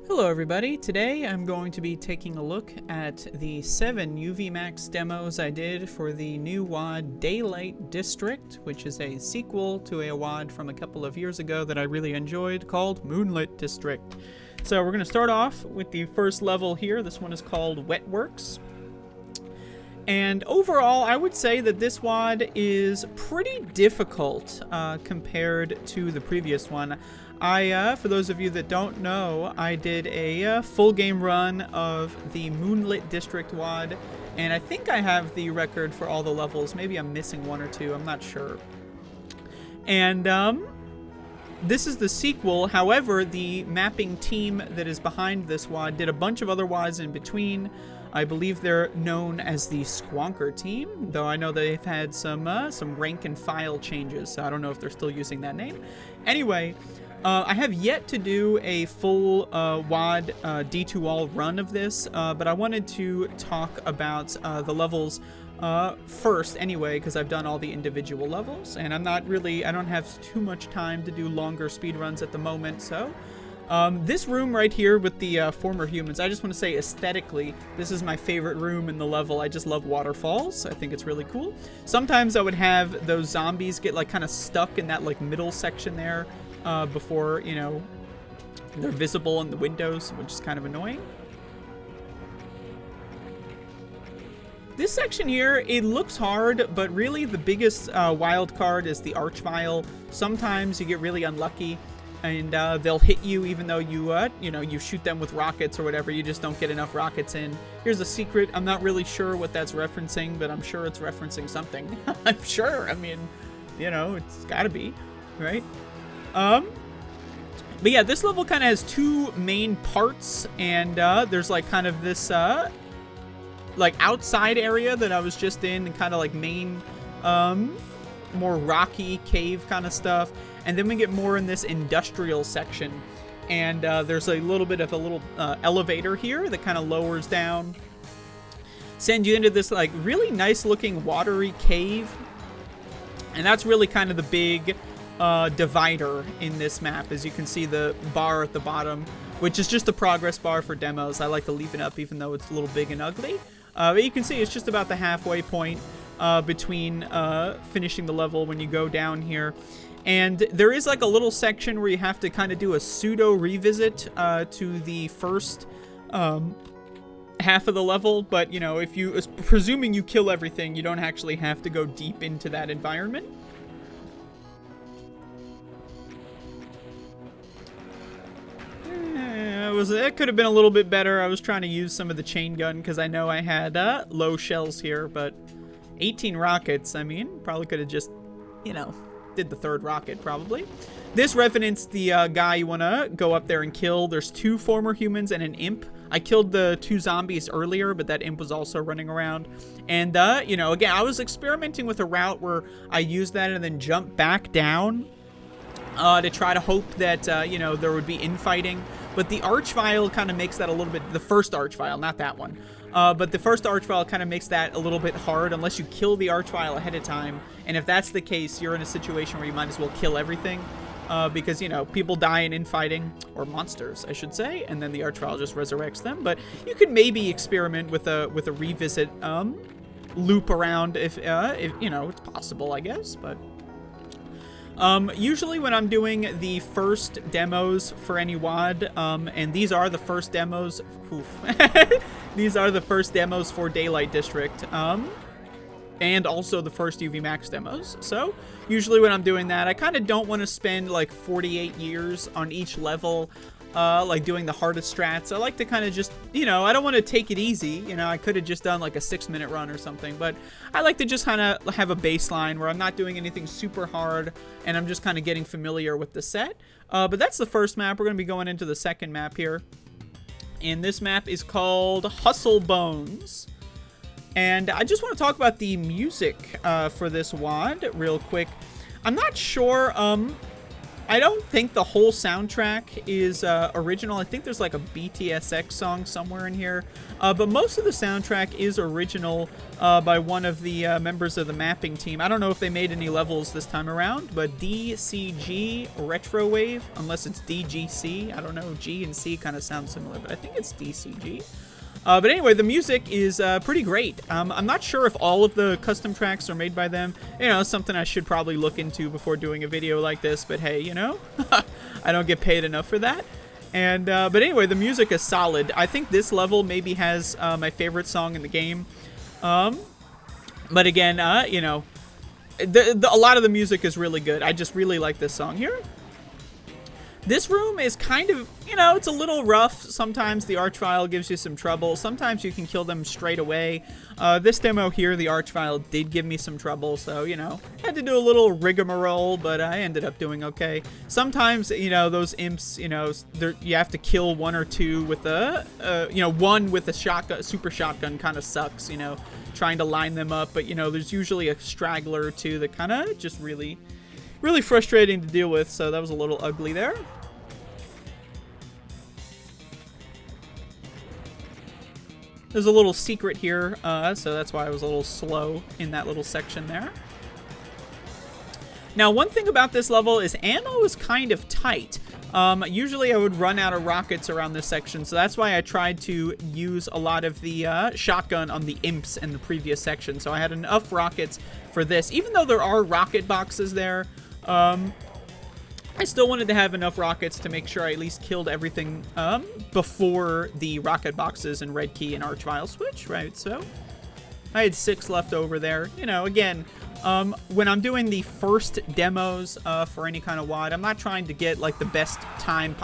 Hello everybody, today I'm going to be taking a look at the 7 UV Max demos I did for the new WAD Daylight District, which is a sequel to a WAD from a couple of years ago that I really enjoyed called Moonlit District. So we're going to start off with the first level here. This one is called Wetworks. And overall, I would say that this WAD is pretty difficult compared to the previous one. For those of you that don't know, I did a full game run of the Moonlit District WAD, and I think I have the record for all the levels. Maybe I'm missing one or two, I'm not sure. And this is the sequel. However, the mapping team that is behind this WAD did a bunch of other WADs in between. I believe they're known as the Squonker team, though I know they've had some rank and file changes, so I don't know if they're still using that name. Anyway, I have yet to do a full WAD D2All run of this, but I wanted to talk about the levels first anyway, because I've done all the individual levels, and I don't have too much time to do longer speedruns at the moment, so... this room right here with the former humans, I just want to say aesthetically, this is my favorite room in the level. I just love waterfalls. I think it's really cool. Sometimes I would have those zombies get like kind of stuck in that like middle section there before, you know, they're visible in the windows, which is kind of annoying. This section here, it looks hard, but really the biggest wild card is the Archvile. Sometimes you get really unlucky and they'll hit you even though you shoot them with rockets or whatever. You just don't get enough rockets in. Here's a secret. I'm not really sure what that's referencing, but I'm sure it's referencing something. I'm sure. I mean, you know, it's gotta be, right? But yeah, this level kind of has two main parts, and there's like kind of this like outside area that I was just in, and kind of like main more rocky cave kind of stuff. And then we get more in this industrial section. And there's a little bit of a little elevator here that kind of lowers down. Sends you into this like really nice looking watery cave. And that's really kind of the big divider in this map. As you can see the bar at the bottom, which is just the progress bar for demos. I like to leave it up even though it's a little big and ugly. But you can see it's just about the halfway point between finishing the level when you go down here. And there is like a little section where you have to kind of do a pseudo revisit to the first half of the level. But, you know, if you, presuming you kill everything, you don't actually have to go deep into that environment. It could have been a little bit better. I was trying to use some of the chain gun because I know I had low shells here, but 18 rockets, I mean, probably could have just, you know, did the third rocket probably. This referenced the guy you want to go up there and kill. There's two former humans and an imp. I killed the two zombies earlier, but that imp was also running around. And, you know, again, I was experimenting with a route where I used that and then jumped back down to try to hope that, you know, there would be infighting. But the Archvile kind of makes that a little bit, the first Archvile, not that one. But the first Archvile kind of makes that a little bit hard unless you kill the Archvile ahead of time. And if that's the case, you're in a situation where you might as well kill everything. Because, you know, people die in infighting, or monsters, I should say, and then the Archvile just resurrects them. But you could maybe experiment with a revisit loop around if you know, it's possible, I guess, but... usually when I'm doing the first demos for any WAD, and these are the first demos, these are the first demos for Daylight District, and also the first UV Max demos. So, usually when I'm doing that, I kind of don't want to spend like 48 years on each level, like doing the hardest strats. I like to kind of just, you know, I don't want to take it easy. You know, I could have just done like a 6-minute run or something, but I like to just kind of have a baseline where I'm not doing anything super hard and I'm just kind of getting familiar with the set. But that's the first map. We're going to be going into the second map here. And this map is called Hustle Bones. And I just want to talk about the music for this WAD real quick. I'm not sure, I don't think the whole soundtrack is original. I think there's like a BTSX song somewhere in here. But most of the soundtrack is original by one of the members of the mapping team. I don't know if they made any levels this time around, but DCG Retrowave, unless it's DGC. I don't know. G and C kind of sound similar, but I think it's DCG. But anyway, the music is pretty great. I'm not sure if all of the custom tracks are made by them. You know, something I should probably look into before doing a video like this. But hey, you know, I don't get paid enough for that. And but anyway, the music is solid. I think this level maybe has my favorite song in the game. But again, you know, a lot of the music is really good. I just really like this song here. This room is kind of, you know, it's a little rough. Sometimes the Archvile gives you some trouble. Sometimes you can kill them straight away. This demo here, the Archvile did give me some trouble. So, you know, had to do a little rigmarole, but I ended up doing okay. Sometimes, you know, those imps, you know, you have to kill one or two with a, you know, one with a shotgun, super shotgun kind of sucks, you know, trying to line them up. But, you know, there's usually a straggler or two that kind of just really frustrating to deal with. So that was a little ugly there. There's a little secret here, so that's why I was a little slow in that little section there. Now, one thing about this level is ammo is kind of tight. Usually I would run out of rockets around this section, so that's why I tried to use a lot of the shotgun on the imps in the previous section. So I had enough rockets for this. Even though there are rocket boxes there, I still wanted to have enough rockets to make sure I at least killed everything before the rocket boxes and Red Key and Archvile switch, right? So I had 6 left over there. You know, again, when I'm doing the first demos for any kind of WOD, I'm not trying to get like the best time.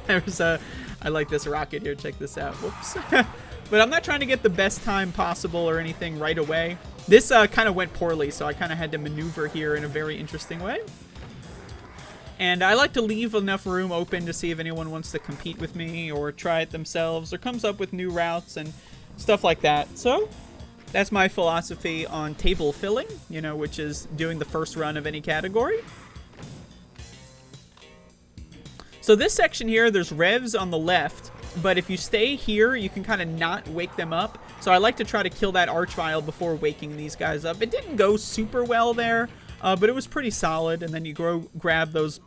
There's a, I like this rocket here. Check this out. Whoops. But I'm not trying to get the best time possible or anything right away. This kind of went poorly, so I kind of had to maneuver here in a very interesting way. And I like to leave enough room open to see if anyone wants to compete with me or try it themselves or comes up with new routes and stuff like that. So that's my philosophy on table filling, you know, which is doing the first run of any category. So this section here, there's revs on the left, but if you stay here, you can kind of not wake them up. So I like to try to kill that Archvile before waking these guys up. It didn't go super well there. But it was pretty solid, and then you grab those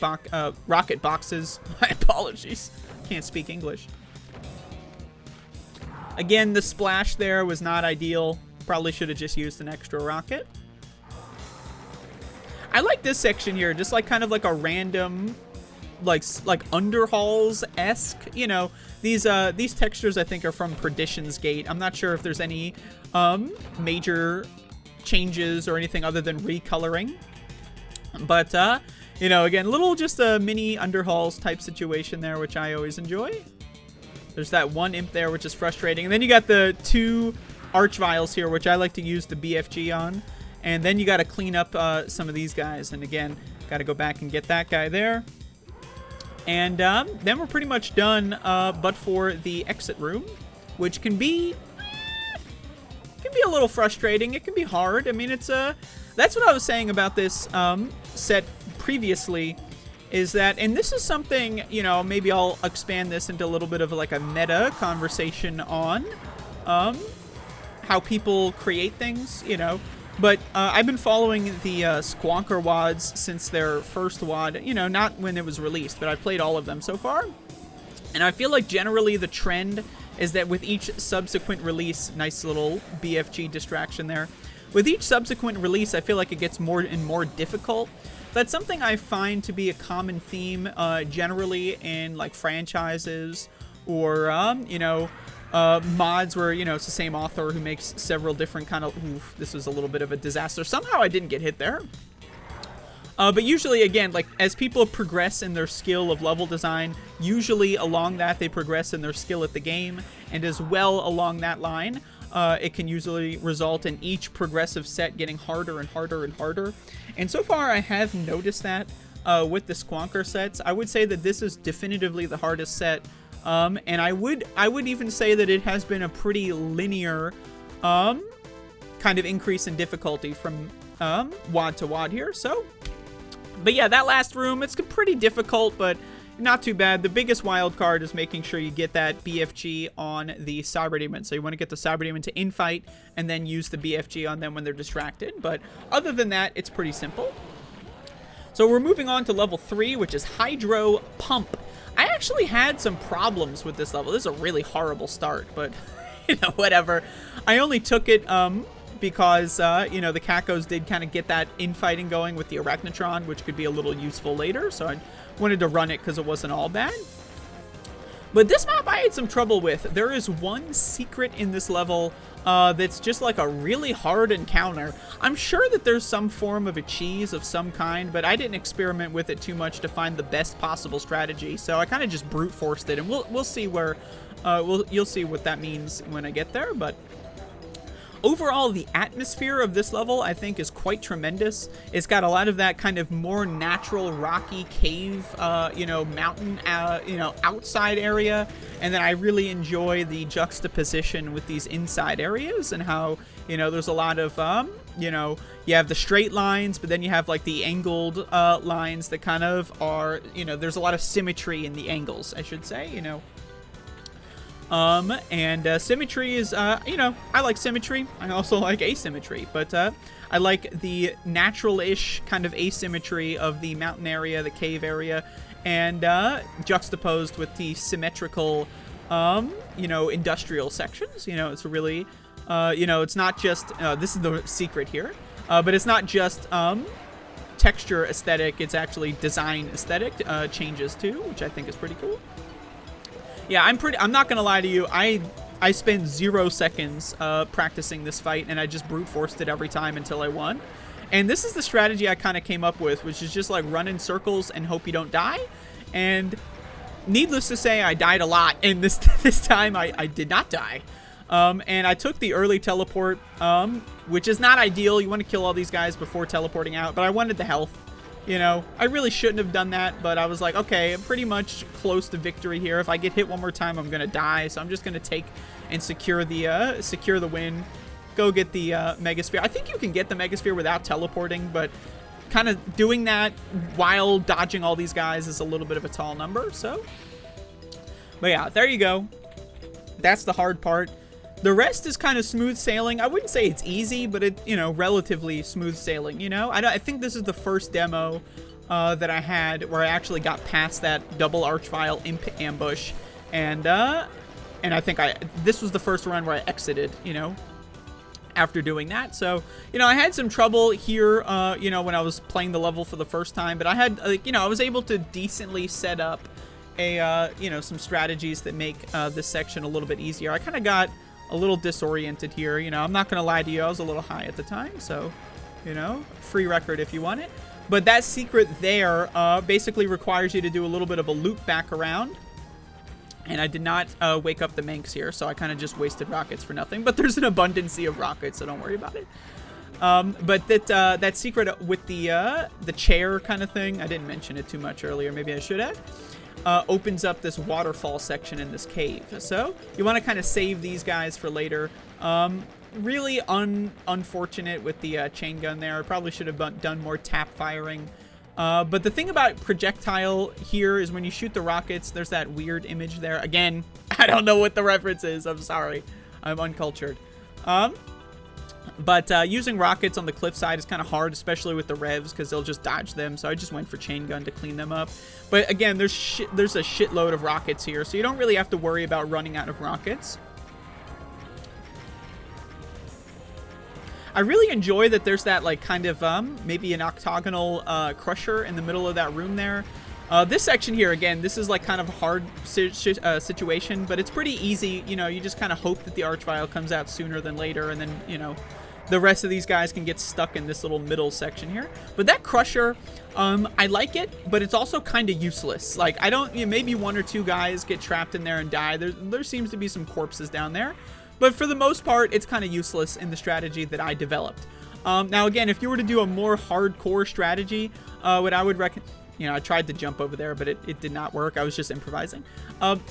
rocket boxes. My apologies. Can't speak English. Again, the splash there was not ideal. Probably should have just used an extra rocket. I like this section here, just like kind of like a random, like Underhalls-esque. You know, these textures I think are from Perdition's Gate. I'm not sure if there's any major changes or anything other than recoloring, but you know, again, little just a mini Underhalls type situation there, which I always enjoy. There's that one imp there, which is frustrating, and then you got the 2 Archviles here, which I like to use the BFG on, and then you got to clean up some of these guys, and again, got to go back and get that guy there, and then we're pretty much done, but for the exit room, which can be a little frustrating. It can be hard. I mean, it's that's what I was saying about this set previously, is that, and this is something, you know, maybe I'll expand this into a little bit of like a meta conversation on how people create things, you know, but I've been following the Squonker WODs since their first WOD, you know, not when it was released, but I've played all of them so far, and I feel like generally the trend is that with each subsequent release, nice little BFG distraction there, with each subsequent release, I feel like it gets more and more difficult. That's something I find to be a common theme generally in like franchises or, you know, mods where, you know, it's the same author who makes several different kind of, oof, this was a little bit of a disaster. Somehow I didn't get hit there. But usually, again, like as people progress in their skill of level design, usually along that they progress in their skill at the game, and as well along that line, it can usually result in each progressive set getting harder and harder and harder. And so far, I have noticed that with the Squonker sets. I would say that this is definitively the hardest set, and I would even say that it has been a pretty linear kind of increase in difficulty from WOD to WOD here. So But yeah, that last room, it's pretty difficult, but not too bad. The biggest wild card is making sure you get that BFG on the Cyber Demon. So you want to get the Cyber Demon to infight and then use the BFG on them when they're distracted. But other than that, it's pretty simple. So we're moving on to level 3, which is Hydro Pump. I actually had some problems with this level. This is a really horrible start, but you know, whatever. I only took it because, you know, the Kakos did kind of get that infighting going with the Arachnotron, which could be a little useful later. So I wanted to run it because it wasn't all bad. But this map I had some trouble with. There is one secret in this level that's just like a really hard encounter. I'm sure that there's some form of a cheese of some kind, but I didn't experiment with it too much to find the best possible strategy. So I kind of just brute forced it, and we'll see where you'll see what that means when I get there. But overall, the atmosphere of this level, I think, is quite tremendous. It's got a lot of that kind of more natural rocky cave, you know, mountain, you know, outside area. And then I really enjoy the juxtaposition with these inside areas and how, you know, there's a lot of, you know, you have the straight lines, but then you have like the angled lines that kind of are, you know, there's a lot of symmetry in the angles, I should say, you know. Symmetry is, you know, I like symmetry. I also like asymmetry, but, I like the natural-ish kind of asymmetry of the mountain area, the cave area, and, juxtaposed with the symmetrical, you know, industrial sections. You know, it's really, you know, it's not just, this is the secret here, but it's not just, texture aesthetic, it's actually design aesthetic, changes too, which I think is pretty cool. Yeah, I'm not gonna lie to you. I spent 0 seconds practicing this fight, and I just brute forced it every time until I won. And this is the strategy I kind of came up with, which is just like run in circles and hope you don't die. And needless to say, I died a lot, and this time I did not die. And I took the early teleport, which is not ideal. You want to kill all these guys before teleporting out, but I wanted the health. You know, I really shouldn't have done that, but I was like, okay, I'm pretty much close to victory here. If I get hit one more time, I'm gonna die. So I'm just gonna take and secure the win. Go get the Megasphere. I think you can get the Megasphere without teleporting, but kind of doing that while dodging all these guys is a little bit of a tall number. So, but yeah, there you go. That's the hard part. The rest is kind of smooth sailing. I wouldn't say it's easy, but it, you know, relatively smooth sailing, you know? I think this is the first demo that I had where I actually got past that double archvile imp ambush. And I think this was the first run where I exited, you know, after doing that. So, you know, I had some trouble here, you know, when I was playing the level for the first time, but I had, you know, I was able to decently set up a, you know, some strategies that make this section a little bit easier. I kind of got a little disoriented here. You know, I'm not gonna lie to you, I was a little high at the time, so, you know, free record if you want it. But that secret there basically requires you to do a little bit of a loop back around. And I did not wake up the Manx here, so I kind of just wasted rockets for nothing. But there's an abundance of rockets, so don't worry about it. But that secret with the chair kind of thing, I didn't mention it too much earlier, maybe I should have. Opens up this waterfall section in this cave. So you want to kind of save these guys for later. Really unfortunate with the chain gun there. I probably should have done more tap firing. But the thing about projectile here is when you shoot the rockets, there's that weird image there. Again, I don't know what the reference is. I'm sorry. I'm uncultured. But using rockets on the cliffside is kind of hard, especially with the revs, because they'll just dodge them. So I just went for chain gun to clean them up. But again, there's a shitload of rockets here, so you don't really have to worry about running out of rockets. I really enjoy that there's that, like, kind of, maybe an octagonal crusher in the middle of that room there. This section here, again, this is, like, kind of a hard situation, but it's pretty easy. You know, you just kind of hope that the Archvile comes out sooner than later, and then, you know, the rest of these guys can get stuck in this little middle section here. But that crusher, I like it, but it's also kind of useless. Like, I don't, you know, maybe 1 or 2 guys get trapped in there and die. There seems to be some corpses down there. But for the most part, it's kind of useless in the strategy that I developed. Now, again, if you were to do a more hardcore strategy, what I would You know, I tried to jump over there, but it did not work. I was just improvising.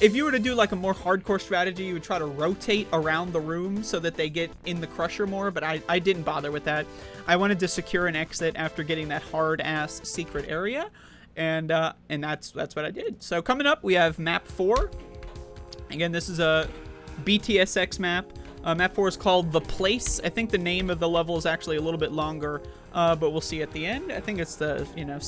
If you were to do like a more hardcore strategy, you would try to rotate around the room so that they get in the crusher more, but I didn't bother with that. I wanted to secure an exit after getting that hard-ass secret area, and that's what I did. So coming up, we have map 4. Again, this is a BTSX map. Map 4 is called The Place. I think the name of the level is actually a little bit longer, but we'll see at the end. I think it's the, you know,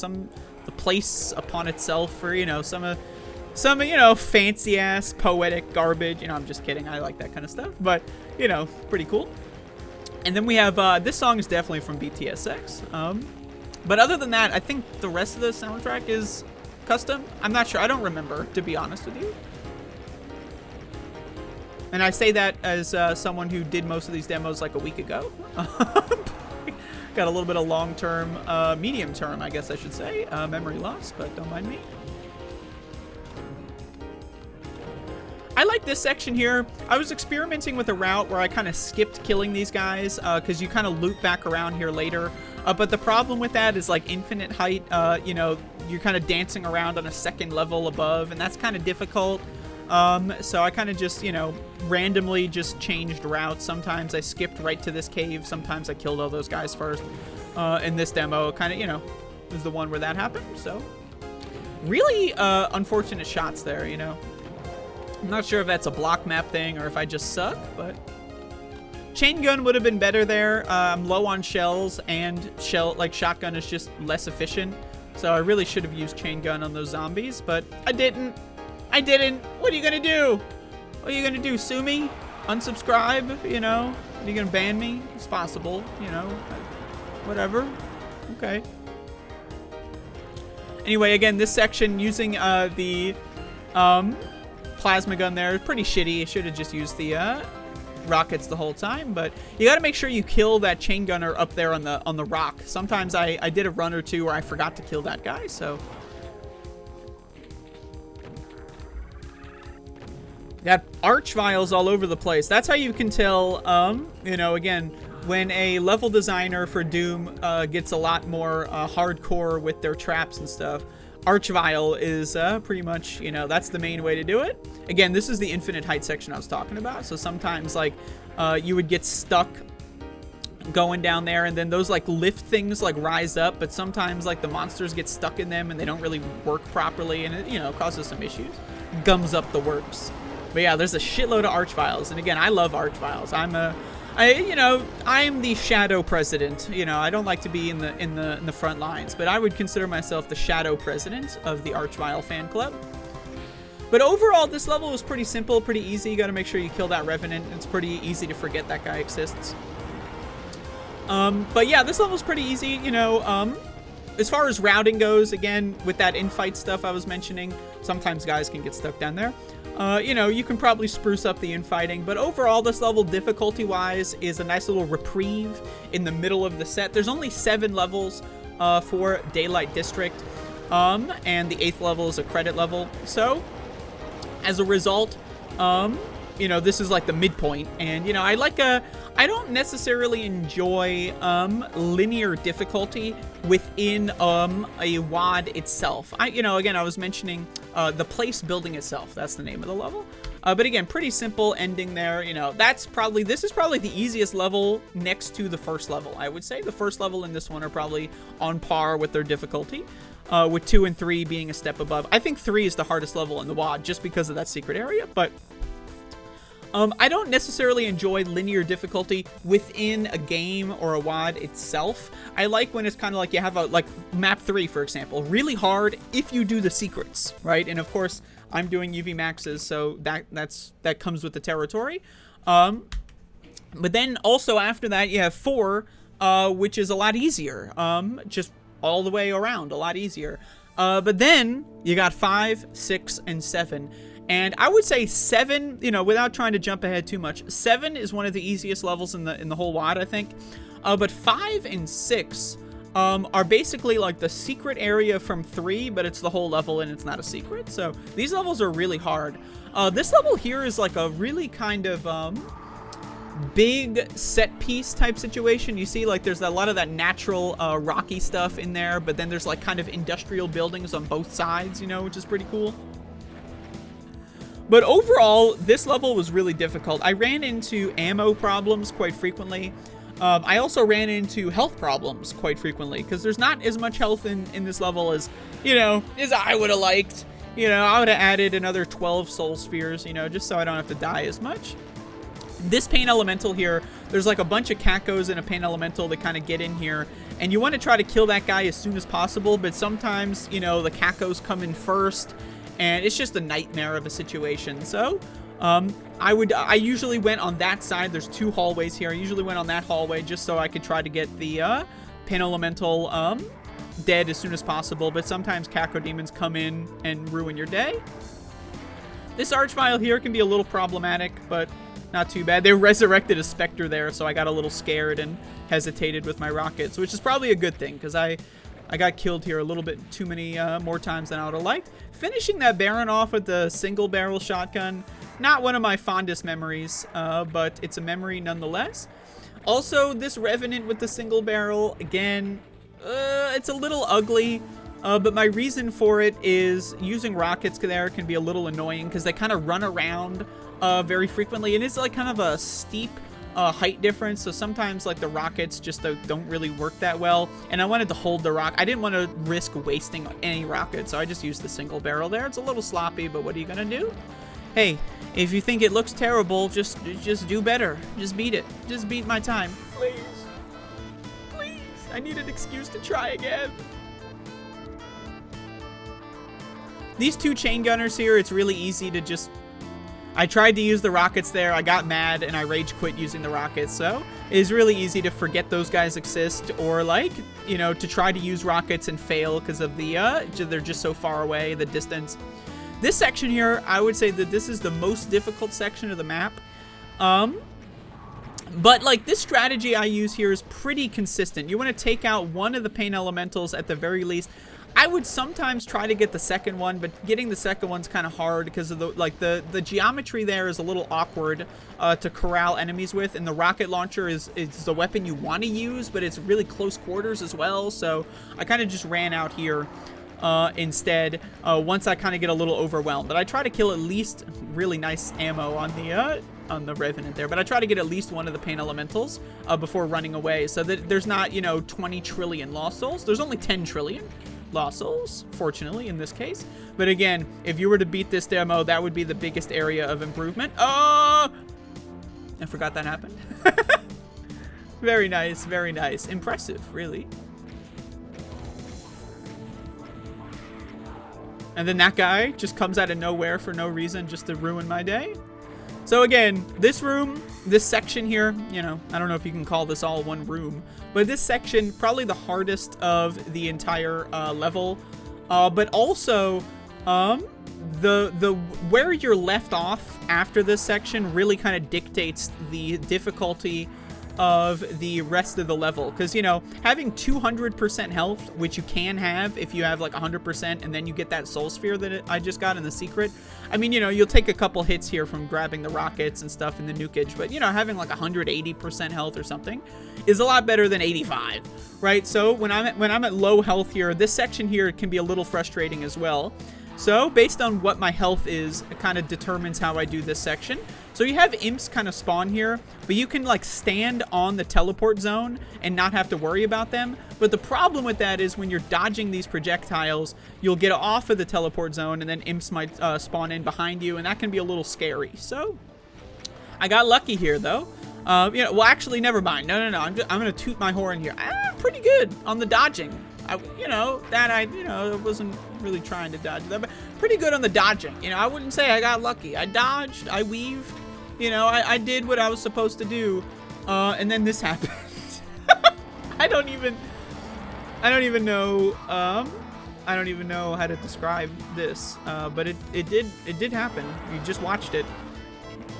the place upon itself, or, you know, some you know, fancy ass poetic garbage. You know, I'm just kidding. I like that kind of stuff, but, you know, pretty cool. And then we have this song is definitely from BTSX. But other than that, I think the rest of the soundtrack is custom. I'm not sure. I don't remember, to be honest with you. And I say that as someone who did most of these demos like a week ago. Got a little bit of long-term, medium-term, I guess I should say, memory loss, but don't mind me. I like this section here. I was experimenting with a route where I kind of skipped killing these guys because you kind of loop back around here later. But the problem with that is like infinite height, you know, you're kind of dancing around on a second level above, and that's kind of difficult. So I kind of just, you know, randomly just changed routes. Sometimes I skipped right to this cave. Sometimes I killed all those guys first. In this demo, kind of, you know, was the one where that happened. So really unfortunate shots there, you know. I'm not sure if that's a block map thing or if I just suck, but chain gun would have been better there. I'm low on shells, and shotgun is just less efficient. So I really should have used chain gun on those zombies, but I didn't. What are you gonna do? What are you gonna do? Sue me? Unsubscribe? You know? Are you gonna ban me? It's possible. You know? Whatever. Okay. Anyway, again, this section using the plasma gun there is pretty shitty. I should have just used the rockets the whole time, but you got to make sure you kill that chain gunner up there on the rock. Sometimes I did a run or two where I forgot to kill that guy, so. Got arch vials all over the place. That's how you can tell, you know, again, when a level designer for Doom gets a lot more hardcore with their traps and stuff. Arch vial is pretty much, you know, that's the main way to do it. Again, this is the infinite height section I was talking about. So sometimes, like, you would get stuck going down there, and then those, like, lift things, like, rise up. But sometimes, like, the monsters get stuck in them, and they don't really work properly, and it, you know, causes some issues. Gums up the works. But yeah, there's a shitload of arch vials. And again, I love arch vials. You know, I am the shadow president. You know, I don't like to be in the front lines, but I would consider myself the shadow president of the Archvile fan club. But overall, this level was pretty simple, pretty easy. You got to make sure you kill that Revenant. It's pretty easy to forget that guy exists. But yeah, this level's pretty easy. You know, as far as routing goes, again, with that infight stuff I was mentioning, sometimes guys can get stuck down there. You know, you can probably spruce up the infighting, but overall, this level, difficulty-wise, is a nice little reprieve in the middle of the set. There's only 7 levels for Daylight District, and the 8th level is a credit level. So, as a result, you know, this is like the midpoint, and, you know, I don't necessarily enjoy linear difficulty within a WAD itself. You know, again, I was mentioning the place building itself. That's the name of the level. But again, pretty simple ending there. You know, this is probably the easiest level next to the first level, I would say. The first level and this one are probably on par with their difficulty, with 2 and 3 being a step above. I think 3 is the hardest level in the WAD just because of that secret area, but I don't necessarily enjoy linear difficulty within a game or a WAD itself. I like when it's kind of like you have like map 3, for example, really hard if you do the secrets, right? And of course, I'm doing UV maxes, so that comes with the territory. But then also after that, you have 4, which is a lot easier, just all the way around, a lot easier. But then you got 5, 6, and 7. And I would say 7, you know, without trying to jump ahead too much, 7 is one of the easiest levels in the whole WAD, I think. But 5 and 6 are basically like the secret area from 3, but it's the whole level and it's not a secret. So these levels are really hard. This level here is like a really kind of, big set piece type situation. You see, like, there's a lot of that natural rocky stuff in there, but then there's like kind of industrial buildings on both sides, you know, which is pretty cool. But overall, this level was really difficult. I ran into ammo problems quite frequently. I also ran into health problems quite frequently, because there's not as much health in this level as, you know, as I would have liked. You know, I would have added another 12 soul spheres, you know, just so I don't have to die as much. This pain elemental here, there's like a bunch of cacos and a pain elemental that kind of get in here, and you want to try to kill that guy as soon as possible, but sometimes, you know, the cacos come in first, and it's just a nightmare of a situation. So I usually went on that side. There's 2 hallways here. I usually went on that hallway just so I could try to get the pain elemental dead as soon as possible, but sometimes caco demons come in and ruin your day. This archvile here can be a little problematic, but not too bad. They resurrected a specter there, so I got a little scared and hesitated with my rockets, which is probably a good thing, because I got killed here a little bit too many more times than I would have liked. Finishing that Baron off with the single barrel shotgun, not one of my fondest memories, but it's a memory nonetheless. Also, this Revenant with the single barrel, again, it's a little ugly, but my reason for it is using rockets there can be a little annoying, because they kind of run around very frequently, and it's like kind of a steep height difference, so sometimes like the rockets just don't really work that well, and I wanted to hold the rock. I didn't want to risk wasting any rockets, so I just used the single barrel there. It's a little sloppy, but what are you gonna do? Hey, if you think it looks terrible, just do better. Just beat it. Just beat my time. Please. Please. I need an excuse to try again. These 2 chain gunners here, it's really easy to just... I tried to use the rockets there, I got mad, and I rage quit using the rockets, so it is really easy to forget those guys exist, or like, you know, to try to use rockets and fail because of the, they're just so far away, the distance. This section here, I would say that this is the most difficult section of the map. But like this strategy I use here is pretty consistent. You want to take out one of the pain elementals at the very least. I would sometimes try to get the second one, but getting the second one's kind of hard because of the geometry there is a little awkward to corral enemies with, and the rocket launcher is the weapon you want to use, but it's really close quarters as well. So I kind of just ran out here instead once I kind of get a little overwhelmed. But I try to kill at least really nice ammo on the Revenant there, but I try to get at least one of the pain elementals before running away, so that there's not, you know, 20 trillion lost souls. There's only 10 trillion lost souls, fortunately, in this case. But again, if you were to beat this demo, that would be the biggest area of improvement. Oh! I forgot that happened. Very nice, very nice. Impressive, really. And then that guy just comes out of nowhere for no reason, just to ruin my day. So again, this room, this section here, you know, I don't know if you can call this all one room, but this section, probably the hardest of the entire level. But also, where you're left off after this section really kind of dictates the difficulty of the rest of the level, because, you know, having 200% health, which you can have if you have like 100%, and then you get that soul sphere that I just got in the secret. I mean, you know, you'll take a couple hits here from grabbing the rockets and stuff in the nukage, but, you know, having like 180% health or something is a lot better than 85, right? So when I'm at low health here, this section here can be a little frustrating as well. So based on what my health is, it kind of determines how I do this section. So you have imps kind of spawn here, but you can like stand on the teleport zone and not have to worry about them. But the problem with that is when you're dodging these projectiles, you'll get off of the teleport zone, and then imps might spawn in behind you, and that can be a little scary. So I got lucky here though. You know, well, actually, never mind. No. I'm gonna toot my horn here. I'm pretty good on the dodging. I wasn't really trying to dodge that, but pretty good on the dodging. You know, I wouldn't say I got lucky. I dodged, I weaved, you know, I did what I was supposed to do, and then this happened. I don't even know how to describe this, but it did happen. You just watched it.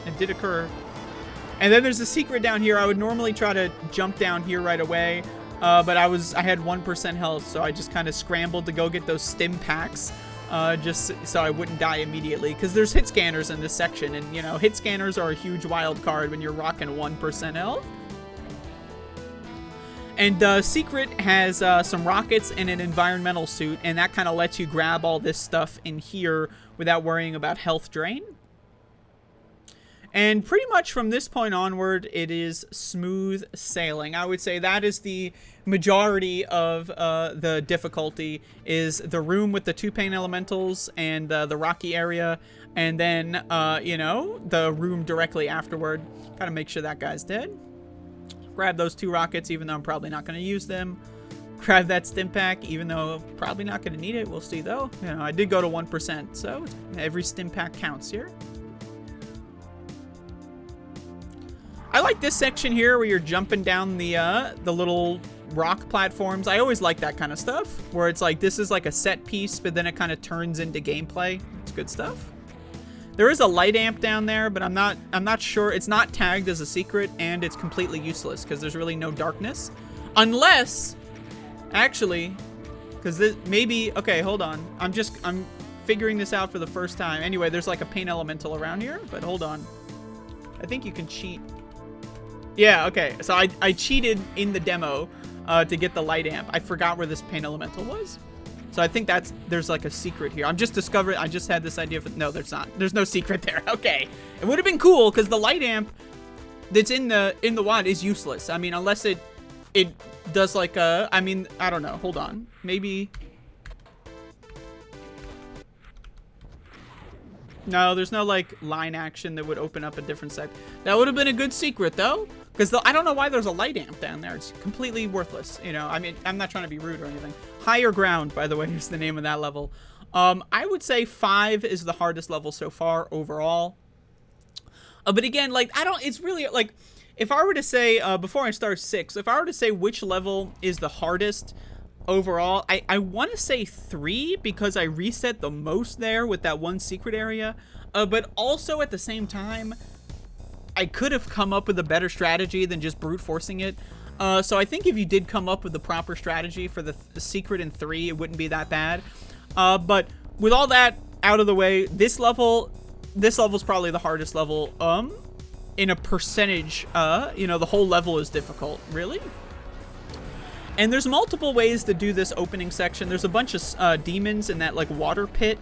It did occur. And then there's a secret down here. I would normally try to jump down here right away, but I had 1% health, so I just kind of scrambled to go get those stim packs just so I wouldn't die immediately, because there's hit scanners in this section, and, you know, hit scanners are a huge wild card when you're rocking 1% health. And Secret has some rockets and an environmental suit, and that kind of lets you grab all this stuff in here without worrying about health drain. And pretty much from this point onward, it is smooth sailing. I would say that is the majority of the difficulty, is the room with the 2 pain elementals and the rocky area, and then, you know, the room directly afterward. Gotta make sure that guy's dead. Grab those 2 rockets, even though I'm probably not going to use them. Grab that stim pack, even though I'm probably not going to need it. We'll see, though. You know, I did go to 1%, so every stim pack counts here. I like this section here where you're jumping down the little rock platforms. I always like that kind of stuff, where it's like this is like a set piece, but then it kind of turns into gameplay. It's good stuff. There is a light amp down there, but I'm not sure. It's not tagged as a secret, and it's completely useless because there's really no darkness, unless, actually, because this maybe. Okay, hold on. I'm figuring this out for the first time. Anyway, there's like a pain elemental around here, but hold on. I think you can cheat. Yeah, okay. So I cheated in the demo to get the light amp. I forgot where this pain elemental was. So I think there's like a secret here. I'm just discovering, I just had this idea for, no, there's not. There's no secret there. Okay. It would have been cool because the light amp that's in the WAD is useless. I mean, unless it does like a, I mean, I don't know. Hold on. Maybe. No, there's no like line action that would open up a different sec. That would have been a good secret though. Because I don't know why there's a light amp down there. It's completely worthless. You know, I mean, I'm not trying to be rude or anything. Higher Ground, by the way, is the name of that level. I would say 5 is the hardest level so far overall. But again, like, it's really, like, if I were to say, before I start 6, if I were to say which level is the hardest overall, I want to say 3 because I reset the most there with that one secret area. But also at the same time, I could have come up with a better strategy than just brute forcing it. So I think if you did come up with the proper strategy for the secret in 3, it wouldn't be that bad. But with all that out of the way, this level's probably the hardest level. In a percentage, you know, the whole level is difficult, really. And there's multiple ways to do this opening section. There's a bunch of demons in that like water pit.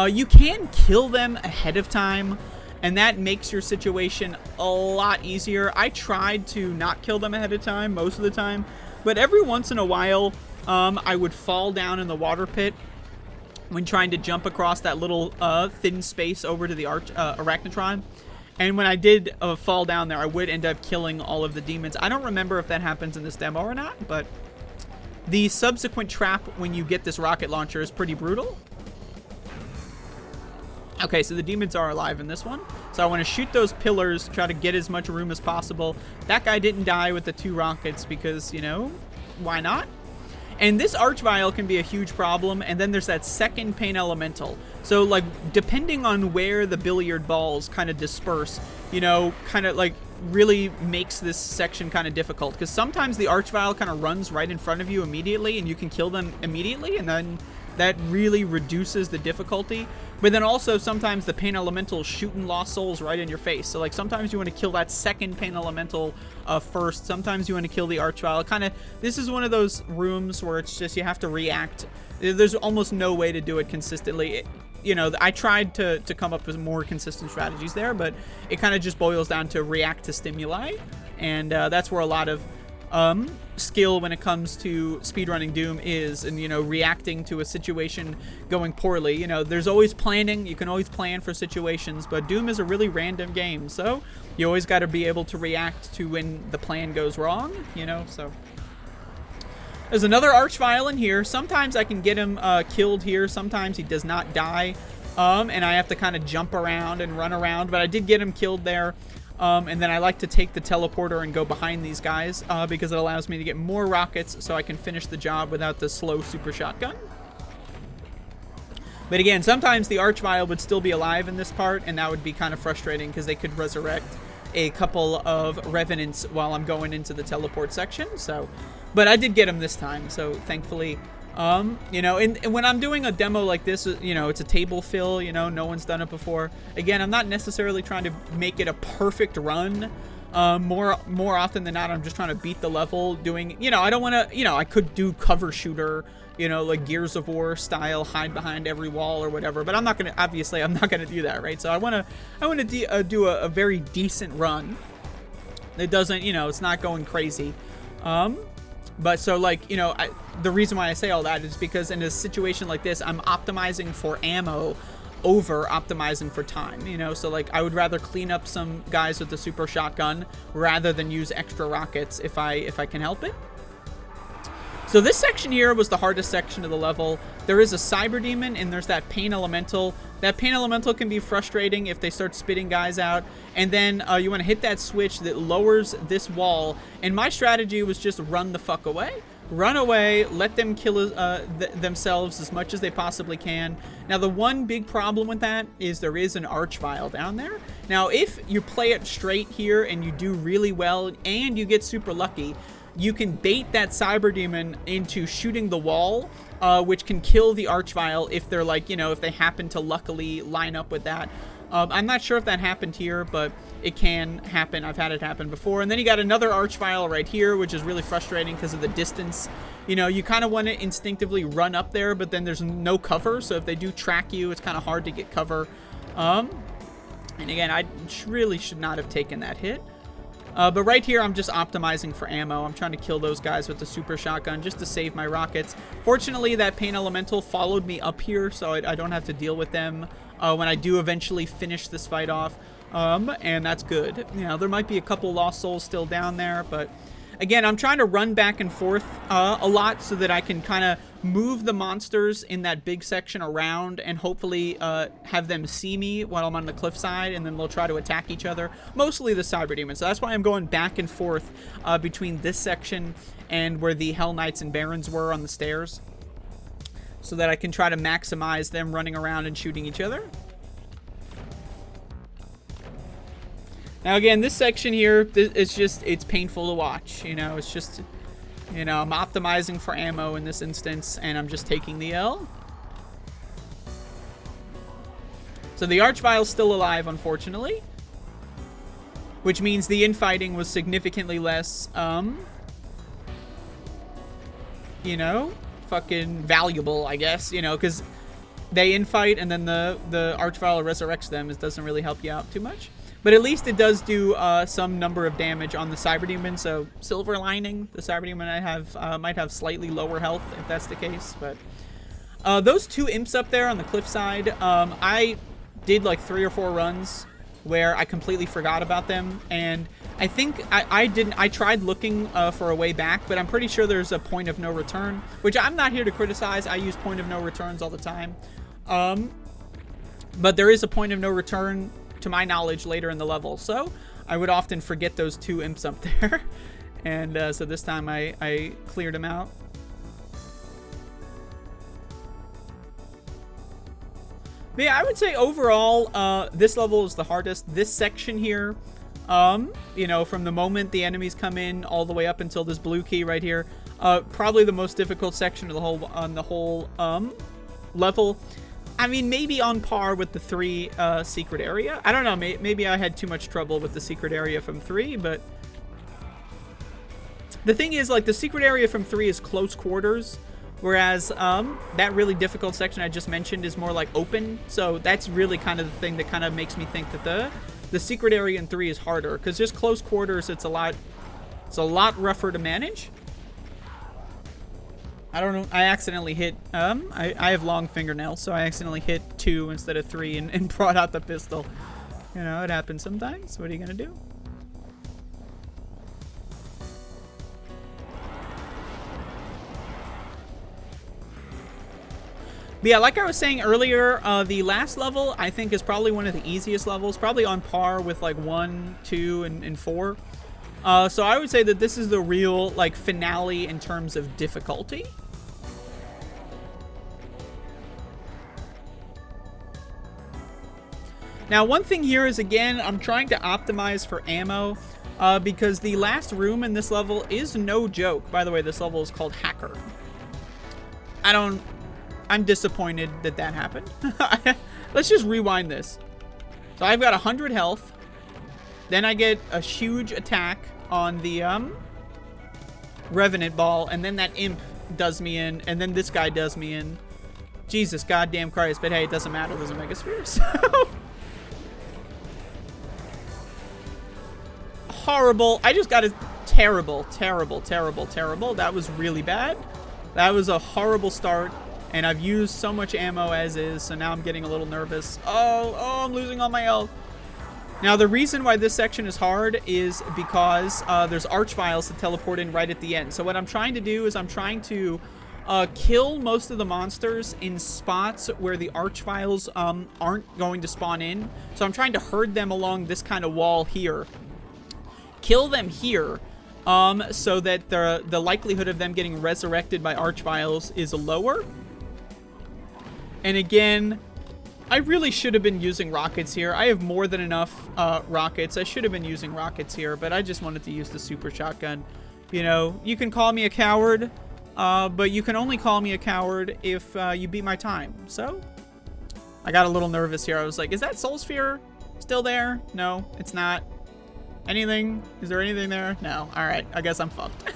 You can kill them ahead of time, and that makes your situation a lot easier. I tried to not kill them ahead of time most of the time, but every once in a while, I would fall down in the water pit when trying to jump across that little thin space over to the Arachnotron. And when I did fall down there, I would end up killing all of the demons. I don't remember if that happens in this demo or not, but the subsequent trap when you get this rocket launcher is pretty brutal. Okay, so the demons are alive in this one. So I want to shoot those pillars, try to get as much room as possible. That guy didn't die with the 2 rockets because, you know, why not? And this Archvile can be a huge problem. And then there's that second pain elemental. So, like, depending on where the billiard balls kind of disperse, you know, kind of, like, really makes this section kind of difficult. Because sometimes the Archvile kind of runs right in front of you immediately, and you can kill them immediately, and then that really reduces the difficulty. But then also sometimes the pain elemental shooting lost souls right in your face. So like sometimes you want to kill that second pain elemental first. Sometimes you want to kill the Archvile. Kind of, this is one of those rooms where it's just you have to react. There's almost no way to do it consistently. You know, I tried to come up with more consistent strategies there, but it kind of just boils down to react to stimuli. And that's where a lot of skill when it comes to speedrunning Doom is, and, you know, reacting to a situation going poorly. You know, there's always planning. You can always plan for situations, but Doom is a really random game, so you always got to be able to react to when the plan goes wrong, you know, so. There's another Archvile in here. Sometimes I can get him killed here. Sometimes he does not die, and I have to kind of jump around and run around, but I did get him killed there. And then I like to take the teleporter and go behind these guys because it allows me to get more rockets so I can finish the job without the slow super shotgun. But again, sometimes the Archvile would still be alive in this part, and that would be kind of frustrating because they could resurrect a couple of Revenants while I'm going into the teleport section. So, but I did get him this time, so thankfully You know, and when I'm doing a demo like this, you know, it's a table fill, you know, no one's done it before. Again, I'm not necessarily trying to make it a perfect run. More often than not, I'm just trying to beat the level doing, you know, I don't want to, you know, I could do cover shooter, you know, like Gears of War style, hide behind every wall or whatever, but I'm not going to, obviously, I'm not going to do that, right? So I want to do a very decent run. It doesn't, you know, it's not going crazy. But so, like, you know, the reason why I say all that is because in a situation like this, I'm optimizing for ammo over optimizing for time, you know? So, like, I would rather clean up some guys with the super shotgun rather than use extra rockets if I can help it. So this section here was the hardest section of the level. There is a cyber demon and there's that pain elemental. That pain elemental can be frustrating if they start spitting guys out. And then you want to hit that switch that lowers this wall. And my strategy was just run the fuck away. Run away, let them kill themselves as much as they possibly can. Now, the one big problem with that is there is an archvile down there. Now, if you play it straight here and you do really well and you get super lucky, you can bait that cyber demon into shooting the wall, which can kill the archvile if they're like, you know, if they happen to luckily line up with that. I'm not sure if that happened here, but it can happen. I've had it happen before. And then you got another archvile right here, which is really frustrating because of the distance. You know, you kind of want to instinctively run up there, but then there's no cover. So if they do track you, it's kind of hard to get cover. And again, I really should not have taken that hit. But right here, I'm just optimizing for ammo. I'm trying to kill those guys with the super shotgun just to save my rockets. Fortunately, that pain elemental followed me up here, so I don't have to deal with them when I do eventually finish this fight off. And that's good. You know, there might be a couple lost souls still down there, but again, I'm trying to run back and forth a lot so that I can kind of move the monsters in that big section around and hopefully have them see me while I'm on the cliffside, and then they'll try to attack each other. Mostly the cyber demons. So that's why I'm going back and forth between this section and where the Hell Knights and Barons were on the stairs, so that I can try to maximize them running around and shooting each other. Now again, this section here, it's painful to watch. You know, it's just, you know, I'm optimizing for ammo in this instance, and I'm just taking the L. So the Archvile's still alive, unfortunately, which means the infighting was significantly less, you know, fucking valuable, I guess, you know, because they infight and then the Archvile resurrects them. It doesn't really help you out too much. But at least it does do some number of damage on the Cyber Demon, so silver lining. The Cyber Demon might have slightly lower health if that's the case. But those two imps up there on the cliffside, I did like 3 or 4 runs where I completely forgot about them. And I think I tried looking for a way back, but I'm pretty sure there's a point of no return, which I'm not here to criticize. I use point of no returns all the time. But there is a point of no return, to my knowledge, later in the level, so I would often forget those 2 imps up there. And so this time I cleared them out. But yeah, I would say overall this level is the hardest. This section here, you know, from the moment the enemies come in all the way up until this blue key right here, probably the most difficult section of the whole level. I mean, maybe on par with the 3 secret area. I don't know, maybe I had too much trouble with the secret area from 3, but the thing is, like, the secret area from 3 is close quarters, whereas that really difficult section I just mentioned is more like open. So that's really kind of the thing that kind of makes me think that the secret area in 3 is harder, because just close quarters, it's a lot rougher to manage. I don't know. I accidentally hit, I have long fingernails, so I accidentally hit 2 instead of 3 and brought out the pistol. You know, it happens sometimes. What are you going to do? But yeah, like I was saying earlier, the last level, I think, is probably one of the easiest levels. Probably on par with, like, 1, 2, and 4. So I would say that this is the real, like, finale in terms of difficulty. Now, one thing here is, again, I'm trying to optimize for ammo, because the last room in this level is no joke. By the way, this level is called Hacker. I'm disappointed that that happened. Let's just rewind this. So I've got 100 health. Then I get a huge attack on the Revenant Ball, and then that imp does me in, and then this guy does me in. Jesus goddamn Christ, but hey, it doesn't matter, there's a Mega Sphere, so... Horrible. I just got a terrible. That was really bad. That was a horrible start, and I've used so much ammo as is, so now I'm getting a little nervous. Oh, I'm losing all my health. Now, the reason why this section is hard is because there's archviles to teleport in right at the end. So what I'm trying to do is I'm trying to kill most of the monsters in spots where the archviles aren't going to spawn in. So I'm trying to herd them along this kind of wall here. Kill them here so that the likelihood of them getting resurrected by archviles is lower. And again... I really should have been using rockets here. I have more than enough rockets. I should have been using rockets here, but I just wanted to use the super shotgun. You know, you can call me a coward, but you can only call me a coward if you beat my time. So, I got a little nervous here. I was like, is that Soul Sphere still there? No, it's not. Anything? Is there anything there? No. Alright, I guess I'm fucked.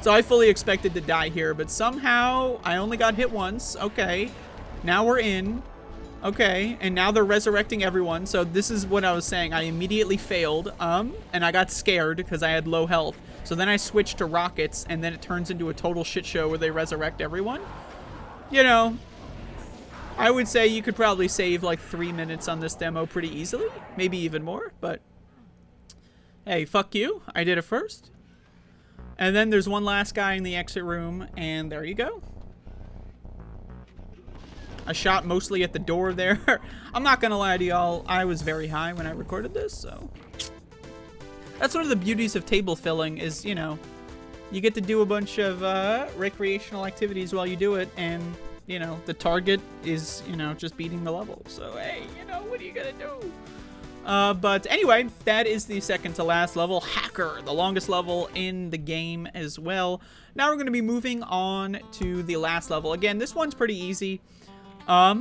So I fully expected to die here, but somehow I only got hit once. Okay, now we're in. Okay, and now they're resurrecting everyone, so this is what I was saying. I immediately failed, and I got scared because I had low health. So then I switched to rockets, and then it turns into a total shit show where they resurrect everyone. You know, I would say you could probably save like 3 minutes on this demo pretty easily, maybe even more, but hey, fuck you. I did it first. And then there's one last guy in the exit room, and there you go. I shot mostly at the door there. I'm not gonna lie to y'all, I was very high when I recorded this, so... That's one of the beauties of table filling is, you know, you get to do a bunch of recreational activities while you do it, and, you know, the target is, you know, just beating the level. So, hey, you know, what are you gonna do? But anyway, that is the second to last level, Hacker, the longest level in the game as well. Now we're gonna be moving on to the last level. Again, this one's pretty easy. Yeah,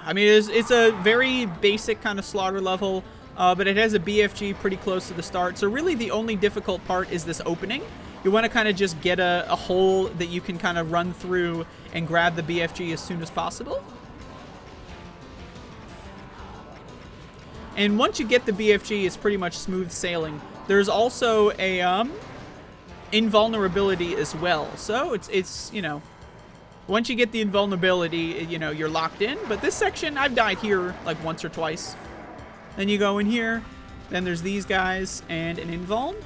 I mean, it's a very basic kind of slaughter level, but it has a BFG pretty close to the start. So really the only difficult part is this opening. You want to kind of just get a hole that you can kind of run through and grab the BFG as soon as possible. And once you get the BFG, it's pretty much smooth sailing. There's also a invulnerability as well. So it's you know, once you get the invulnerability, you know, you're locked in. But this section, I've died here like once or twice. Then you go in here. Then there's these guys and an invuln.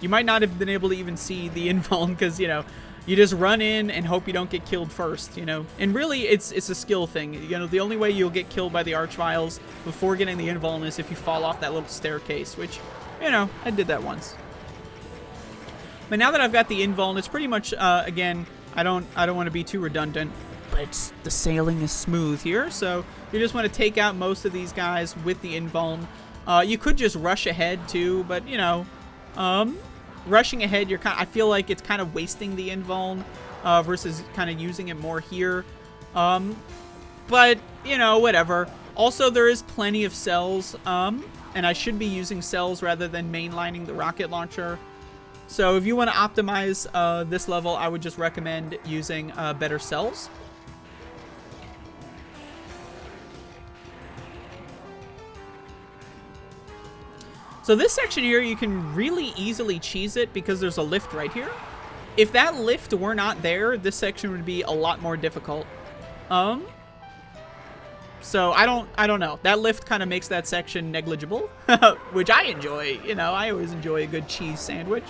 You might not have been able to even see the invuln because, you know, you just run in and hope you don't get killed first, you know. And really, it's a skill thing. You know, the only way you'll get killed by the archviles before getting the invuln is if you fall off that little staircase, which, you know, I did that once. But now that I've got the invuln, it's pretty much, again... I don't want to be too redundant, but the sailing is smooth here, so you just want to take out most of these guys with the invuln. You could just rush ahead too, but you know, rushing ahead, I feel like it's kind of wasting the invuln versus kind of using it more here. But you know, whatever. Also, there is plenty of cells, and I should be using cells rather than mainlining the rocket launcher. So if you want to optimize this level, I would just recommend using better cells. So this section here, you can really easily cheese it because there's a lift right here. If that lift were not there, this section would be a lot more difficult. So I don't know. That lift kind of makes that section negligible, which I enjoy. You know, I always enjoy a good cheese sandwich.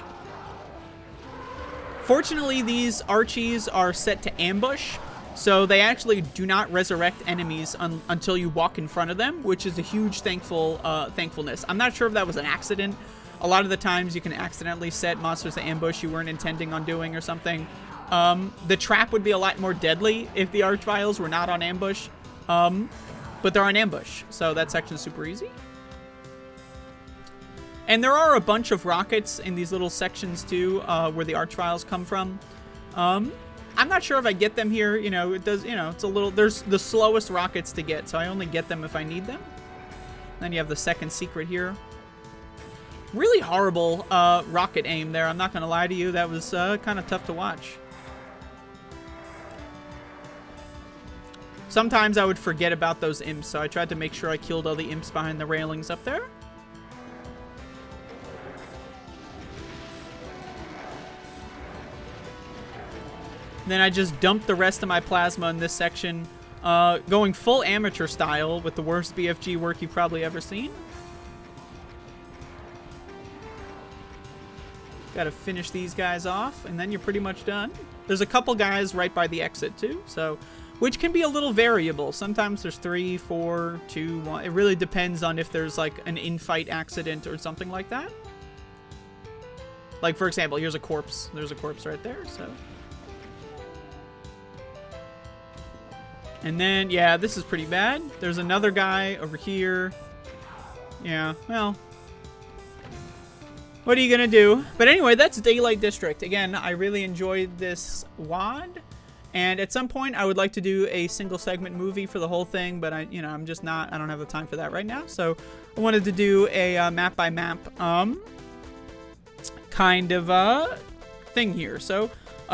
Fortunately, these Archies are set to ambush, so they actually do not resurrect enemies until you walk in front of them, which is a huge thankfulness. I'm not sure if that was an accident. A lot of the times you can accidentally set monsters to ambush you weren't intending on doing or something. The trap would be a lot more deadly if the Archviles were not on ambush, but they're on ambush, so that section's super easy. And there are a bunch of rockets in these little sections too, where the archviles come from. I'm not sure if I get them here. You know, it does, you know, it's a little, there's the slowest rockets to get, so I only get them if I need them. Then you have the second secret here. Really horrible rocket aim there, I'm not going to lie to you. That was kind of tough to watch. Sometimes I would forget about those imps, so I tried to make sure I killed all the imps behind the railings up there. Then I just dumped the rest of my plasma in this section, going full amateur style with the worst BFG work you've probably ever seen. Gotta finish these guys off, and then you're pretty much done. There's a couple guys right by the exit too, so which can be a little variable. Sometimes there's 3, 4, 2, 1. It really depends on if there's like an in-fight accident or something like that. Like for example, here's a corpse. There's a corpse right there, so. And then, yeah, this is pretty bad. There's another guy over here. Yeah, well, what are you gonna do? But anyway, that's Daylight District. Again, I really enjoyed this WOD. And at some point, I would like to do a single segment movie for the whole thing, but I don't have the time for that right now. So I wanted to do a map by map kind of thing here. So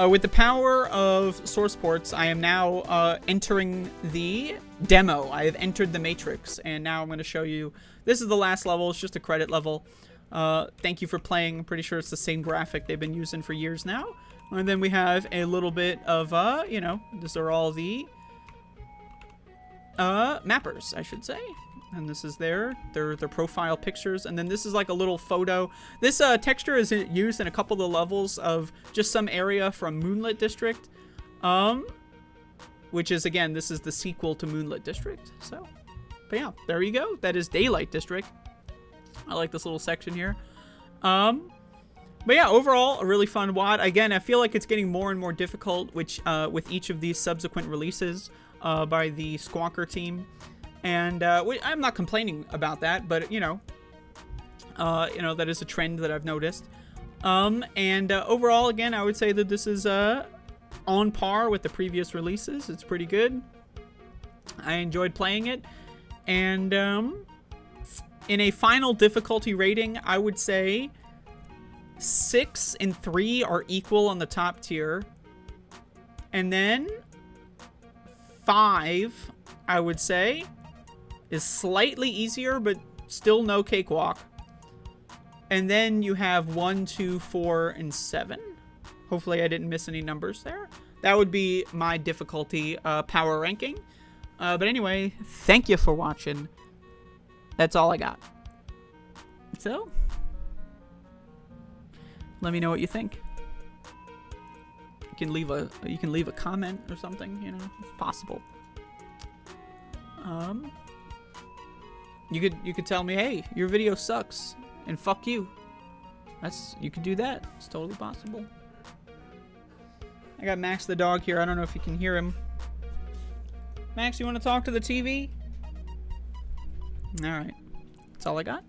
with the power of source ports, I am now entering the demo. I have entered the matrix, and now I'm going to show you. This is the last level. It's just a credit level. Thank you for playing. I'm pretty sure it's the same graphic they've been using for years now. And then we have a little bit of, you know, these are all the mappers, I should say. And this is their profile pictures. And then this is like a little photo. This texture is used in a couple of the levels of just some area from Moonlit District. Which is, again, this is the sequel to Moonlit District. So, but yeah, there you go. That is Daylight District. I like this little section here. But yeah, overall, a really fun WOD. Again, I feel like it's getting more and more difficult, which with each of these subsequent releases by the Squawker team. And I'm not complaining about that, but you know, that is a trend that I've noticed. And overall, again, I would say that this is on par with the previous releases. It's pretty good. I enjoyed playing it, and in a final difficulty rating, I would say 6 and 3 are equal on the top tier. And then 5, I would say, is slightly easier, but still no cakewalk. And then you have 1, 2, 4, and 7. Hopefully I didn't miss any numbers there. That would be my difficulty power ranking. But anyway, thank you for watching. That's all I got. So, let me know what you think. You can leave a comment or something, you know, if possible. You could tell me, hey, your video sucks and fuck you. You could do that. It's totally possible. I got Max the dog here. I don't know if you can hear him. Max, you want to talk to the TV? All right. That's all I got.